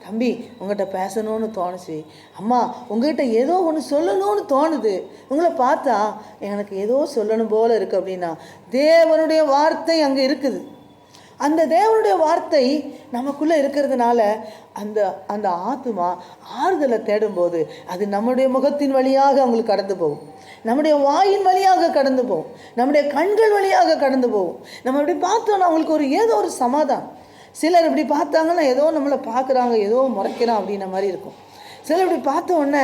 தம்பி உங்கள்கிட்ட பேசணும்னு தோணுச்சு, அம்மா உங்கள்கிட்ட ஏதோ ஒன்று சொல்லணும்னு தோணுது, உங்களை பார்த்தா எனக்கு ஏதோ சொல்லணும் போல் இருக்குது அப்படின்னா தேவனுடைய வார்த்தை அங்கே இருக்குது. அந்த தேவனுடைய வார்த்தை நமக்குள்ளே இருக்கிறதுனால அந்த அந்த ஆத்துமா ஆறுதலை தேடும்போது அது நம்முடைய முகத்தின் வழியாக அவங்களுக்கு கடந்து போகும், நம்முடைய வாயின் வழியாக கடந்து போகும், நம்முடைய கண்கள் வழியாக கடந்து போகும். நம்ம இப்படி பார்த்தோன்னா அவங்களுக்கு ஏதோ ஒரு சமாதானம். சிலர் இப்படி பார்த்தாங்கன்னா ஏதோ நம்மளை பார்க்குறாங்க, ஏதோ முறைக்கிறான் அப்படின்ன மாதிரி இருக்கும். சிலர் இப்படி பார்த்த உடனே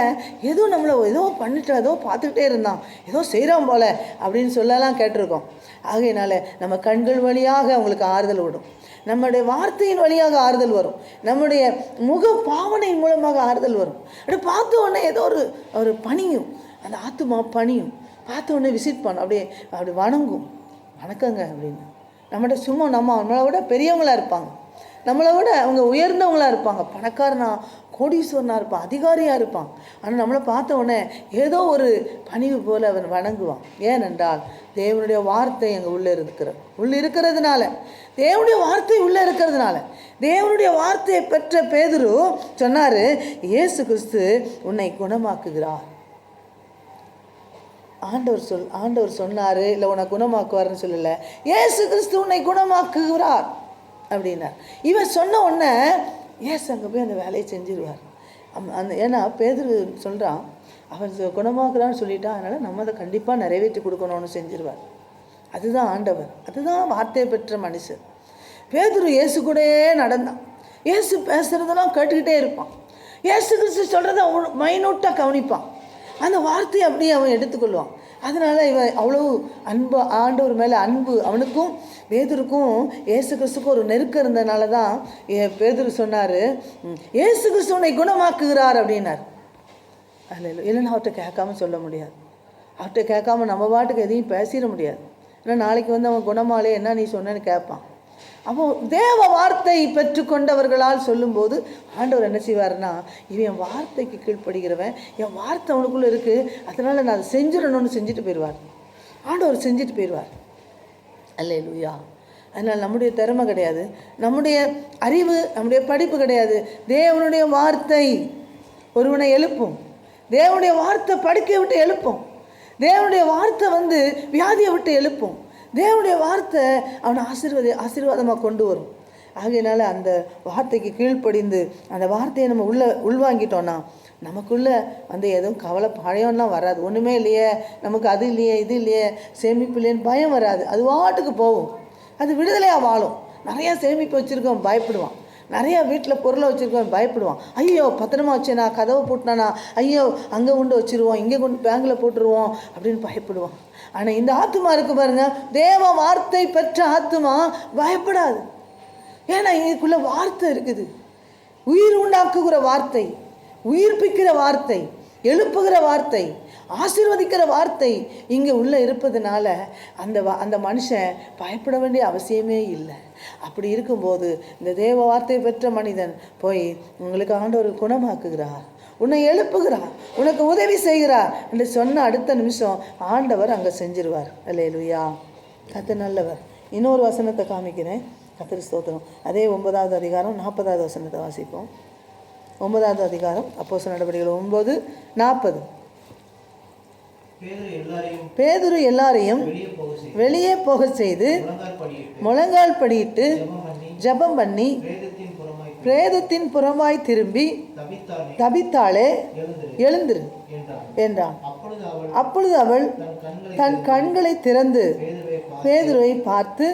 ஏதோ நம்மளை ஏதோ பண்ணிட்டு ஏதோ பார்த்துக்கிட்டே இருந்தான், ஏதோ செய்கிறான் போல அப்படின்னு சொல்லலாம் கேட்டிருக்கோம். ஆகையினால நம்ம கண்கள் வழியாக அவங்களுக்கு ஆறுதல் விடும், நம்முடைய வார்த்தையின் வழியாக ஆறுதல் வரும், நம்முடைய முக பாவனை மூலமாக ஆறுதல் வரும். அப்படி பார்த்த உடனே ஏதோ ஒரு பணியும், அந்த ஆத்துமா பணியும், பார்த்த உடனே விசிட் பண்ணும், அப்படி வணங்கும், வணக்கங்க அப்படின்னு. நம்மகிட்ட சும்மா நம்மளை விட பெரியவங்களாக இருப்பாங்க, நம்மளை விட அவங்க உயர்ந்தவங்களாக இருப்பாங்க, பணக்காரனா கோடீஸ்வரனாக இருப்பான், அதிகாரியாக இருப்பான். ஆனால் நம்மளை பார்த்த உடனே ஏதோ ஒரு பணிவு போல் அவன் வணங்குவான். ஏனென்றால் தேவனுடைய வார்த்தை அங்கே உள்ளே இருக்கிறதுனால, தேவனுடைய வார்த்தை உள்ளே இருக்கிறதுனால. தேவனுடைய வார்த்தையை பெற்ற பேதுரு சொன்னார், இயேசு கிறிஸ்து உன்னை குணமாக்குகிறார். ஆண்டவர் சொன்னார், இல்லை உன்னை குணமாக்குவார்னு சொல்லலை, இயேசு கிறிஸ்து உன்னை குணமாக்குகிறார் அப்படின்னார். இவன் சொன்ன உடனே ஏசு அங்கே போய் அந்த வேலையை செஞ்சிருவார். ஏன்னா பேதுரு சொல்கிறான், அவன் குணமாக்குறான்னு சொல்லிட்டான், அதனால் நம்ம அதை கண்டிப்பாக நிறைவேற்றி கொடுக்கணும்னு செஞ்சிருவார். அதுதான் ஆண்டவர், அதுதான் வார்த்தையை பெற்ற மனுஷன். பேதுரு இயேசு கூடயே நடந்தான், இயேசு பேசுகிறதெல்லாம் கேட்டுக்கிட்டே இருப்பான், இயேசு கிறிஸ்து சொல்கிறத மைனூட்டாக கவனிப்பான், அந்த வார்த்தையை அப்படியே அவன் எடுத்துக்கொள்வான். அதனால் இவன் அவ்வளோ அன்பு, ஆண்டவர் மேலே அன்பு அவனுக்கும் பேதுருக்கும் இயேசு கிறிஸ்துக்கும் ஒரு நெருக்கம் இருந்ததுனால தான் பேதுரு சொன்னார், இயேசு கிறிஸ்து உன்னை குணமாக்குகிறார் அப்படின்னார். அதில் இல்லைன்னா அவர்கிட்ட கேட்காம சொல்ல முடியாது, அவர்கிட்ட கேட்காம நம்ம பாட்டுக்கு எதையும் பேசிட முடியாது. ஏன்னா நாளைக்கு அவன் குணமாலே என்ன நீ சொன்னேன்னு கேட்பான். அப்போ தேவ வார்த்தை பெற்றுக்கொண்டவர்களால் சொல்லும்போது ஆண்டவர் என்ன செய்வார்னா, இவன் என் வார்த்தைக்கு கீழ்ப்படுகிறவன், என் வார்த்தை அவனுக்குள்ளே இருக்குது, அதனால் நான் அதை செஞ்சிடணும்னு செஞ்சுட்டு போயிடுவார். ஆண்டவர் செஞ்சுட்டு போயிடுவார். அல்லேலூயா. அதனால் நம்முடைய திறமை கிடையாது, நம்முடைய அறிவு, நம்முடைய படிப்பு கிடையாது, தேவனுடைய வார்த்தை ஒருவனை எழுப்பும், தேவனுடைய வார்த்தை படுக்கையை விட்டு எழுப்பும், தேவனுடைய வார்த்தை வியாதியை விட்டு எழுப்பும், தேவனுடைய வார்த்தை அவனை ஆசீர்வாதமாக கொண்டு வரும். ஆகையினால அந்த வார்த்தைக்கு கீழ்ப்படிந்து அந்த வார்த்தையை நம்ம உள்வாங்கிட்டோன்னா நமக்குள்ளே எதுவும் கவலை பயம்லாம் வராது. ஒன்றுமே இல்லையே, நமக்கு அது இல்லையே, இது இல்லையே, சேமிப்பு இல்லையேன்னு பயம் வராது. அது வாட்டுக்கு போகும், அது விடுதலையாக வாழும். நிறையா சேமிப்பு வச்சுருக்கோம் பயப்படுவான், நிறையா வீட்டில் பொருளை வச்சுருக்கோம் பயப்படுவான், ஐயோ பத்திரமா வச்சேனா, கதவை போட்டினானா, ஐயோ அங்கே கொண்டு வச்சுருவோம், இங்கே கொண்டு பேங்கில் போட்டுருவோம் அப்படின்னு பயப்படுவான். ஆனால் இந்த ஆத்துமா இருக்குது பாருங்க, தேவ வார்த்தை பெற்ற ஆத்துமா பயப்படாது. ஏன்னா இதுக்குள்ள வார்த்தை இருக்குது, உயிர் உண்டாக்குகிற வார்த்தை, உயிர்ப்பிக்கிற வார்த்தை, எழுப்புகிற வார்த்தை, ஆசீர்வதிக்கிற வார்த்தை இங்கே உள்ளே இருப்பதுனால அந்த மனுஷன் பயப்பட வேண்டிய அவசியமே இல்லை. அப்படி இருக்கும்போது இந்த தேவ வார்த்தை பெற்ற மனிதன் போய் உங்களுக்கு ஆண்டவர் குணமாக்குகிறார், உன்னை எழுப்புகிறார், உனக்கு உதவி செய்கிறார் என்று சொன்ன அடுத்த நிமிஷம் ஆண்டவர் அங்கே செஞ்சிருவார். அல்லேலூயா. கர்த்தர் நல்லவர். இன்னொரு வசனத்தை காமிக்கிறேன். கர்த்தர் ஸ்தோத்திரம். அதே 9வது அதிகாரம் 40வது வசனத்தை வாசிப்போம். 9வது அதிகாரம் அப்போஸ்தலர் நடவடிக்கைகள் 9:40. பேதுரு எல்லாரையும் வெளியே போக செய்து முழங்கால் படியிட்டு ஜெபம் பண்ணி பிரேதத்தின் புறமாய் திரும்பி, தபித்தாளே எழுந்திரு என்றான். அப்பொழுது அவள் தன் கண்களை திறந்து பேதுருவை பார்த்து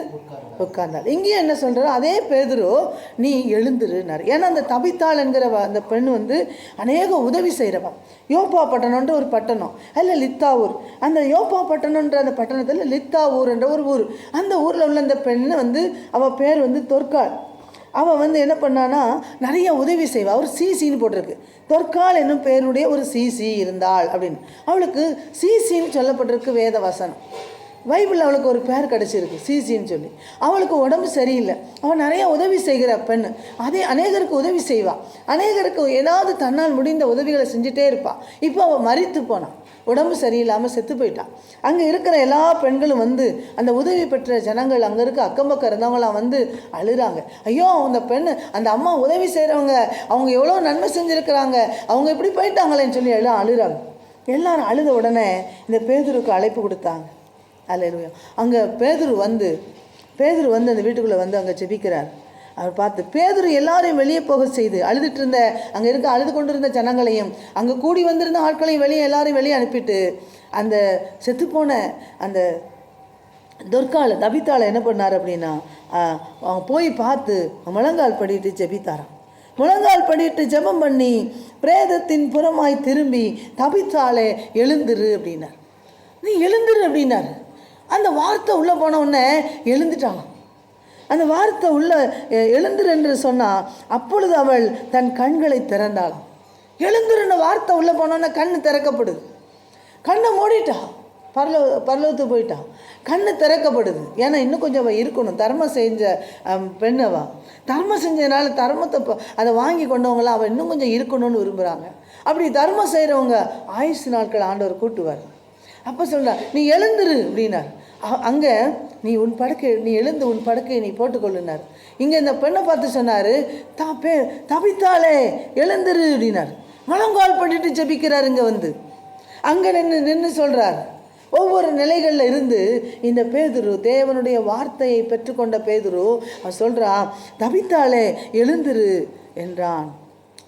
உட்கார்ந்தாள். இங்கேயும் என்ன சொல்கிறார், அதே பேதுரு நீ எழுந்துருன்னார். ஏன்னா அந்த தபித்தாள் என்கிற அந்த பெண் அநேக உதவி செய்கிறவா. யோப்பா பட்டணம்ன்ற ஒரு பட்டணம், அதில் லித்தாவூர். அந்த யோப்பா பட்டணம்ன்ற அந்த பட்டணத்தில் லித்தாவூர் என்ற ஒரு ஊர். அந்த ஊரில் உள்ள அந்த பெண்ணு அவள் பேர் தொற்காள். அவள் என்ன பண்ணான்னா நிறைய உதவி செய்வாள். அவர் சிசின்னு போட்டிருக்கு, தொற்காள் என்னும் பேருடைய ஒரு சிசி இருந்தாள் அப்படின்னு. அவளுக்கு சிசின்னு சொல்லப்பட்டிருக்கு வேத வசனம். பைபிளில் அவளுக்கு ஒரு பேர் கிடச்சிருக்கு, சிசின்னு சொல்லி. அவளுக்கு உடம்பு சரியில்லை, அவள் நிறையா உதவி செய்கிற பெண். அதே அநேகருக்கு உதவி செய்வாள், அநேகருக்கு ஏதாவது தன்னால் முடிந்த உதவிகளை செஞ்சுட்டே இருப்பாள். இப்போ அவள் மரித்து போனான், உடம்பு சரியில்லாமல் செத்து போயிட்டான். அங்கே இருக்கிற எல்லா பெண்களும் வந்து, அந்த உதவி பெற்ற ஜனங்கள், அங்கே இருக்க அக்கம் பக்கம் இருந்தவங்களாம் வந்து அழுறாங்க. ஐயோ அந்த பெண், அந்த அம்மா உதவி செய்கிறவங்க, அவங்க எவ்வளோ நன்மை செஞ்சுருக்கிறாங்க, அவங்க இப்படி போயிட்டாங்களேன்னு சொல்லி எல்லாம் அழுறாங்க. எல்லாரும் அழுத உடனே இந்த பேதுருக்கு அழைப்பு கொடுத்தாங்க. அல்லேலூயா. அங்கே பேதுரு வந்து அந்த வீட்டுக்குள்ளே வந்து அங்கே ஜெபிக்கிறார். அவர் பார்த்து பேதுரு எல்லாரையும் வெளியே போக செய்து, அழுதுட்டு இருந்த அங்கே அழுது கொண்டிருந்த ஜனங்களையும், அங்கே கூடி வந்திருந்த ஆட்களையும் எல்லாரையும் வெளியே அனுப்பிட்டு, அந்த செத்துப்போன அந்த தபித்தாளை என்ன பண்ணார் அப்படின்னா, அவங்க போய் பார்த்து முழங்கால் படிட்டு ஜெபித்தாராம். முழங்கால் படிட்டு ஜெபம் பண்ணி பிரேதத்தின் புறமாய் திரும்பி, தபித்தாளே எழுந்துரு அப்படின்னார். நீ எழுந்துரு அப்படின்னாரு. அந்த வார்த்தை உள்ளே போன உடனே எழுந்துட்டாங்க. அந்த வார்த்தை உள்ள எழுந்துரு என்று சொன்னால், அப்பொழுது அவள் தன் கண்களை திறந்தாளாம். எழுந்துருன்னு வார்த்தை உள்ளே போனோன்னே கண் திறக்கப்படுது. கண்ணை மூடிட்டா, பரலோகத்துக்கு போயிட்டான். கண்ணு திறக்கப்படுது. ஏன்னா இன்னும் கொஞ்சம் அவள் இருக்கணும். தர்மம் செஞ்ச பெண்ணவா, தர்மம் செஞ்சதுனால தர்மத்தை அதை வாங்கி கொண்டவங்களாம் அவள் இன்னும் கொஞ்சம் இருக்கணும்னு விரும்புகிறாங்க. அப்படி தர்மம் செய்கிறவங்க ஆயுசு நாட்கள் ஆண்டவர் கூட்டுவார். அப்போ சொல்கிறா, நீ எழுந்துரு அப்படின்னார். அங்கே நீ எழுந்து உன் படுக்கையை நீ போட்டுக்கொள்ளுனார். இங்கே இந்த பெண்ணை பார்த்து சொன்னார், தபித்தாளே எழுந்துரு அப்படின்னார். முழங்கால் பண்ணிட்டு ஜெபிக்கிறார். இங்கே வந்து அங்கே நின்று சொல்கிறார். ஒவ்வொரு நிலைகளில் இருந்து இந்த பேதுரு, தேவனுடைய வார்த்தையை பெற்றுக்கொண்ட பேதுரு, அவன் சொல்கிறான், தபித்தாளே எழுந்துரு என்றான்.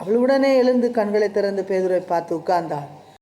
அவள் உடனே எழுந்து கண்களை திறந்து பேதுருவை பார்த்து உட்கார்ந்தாள்.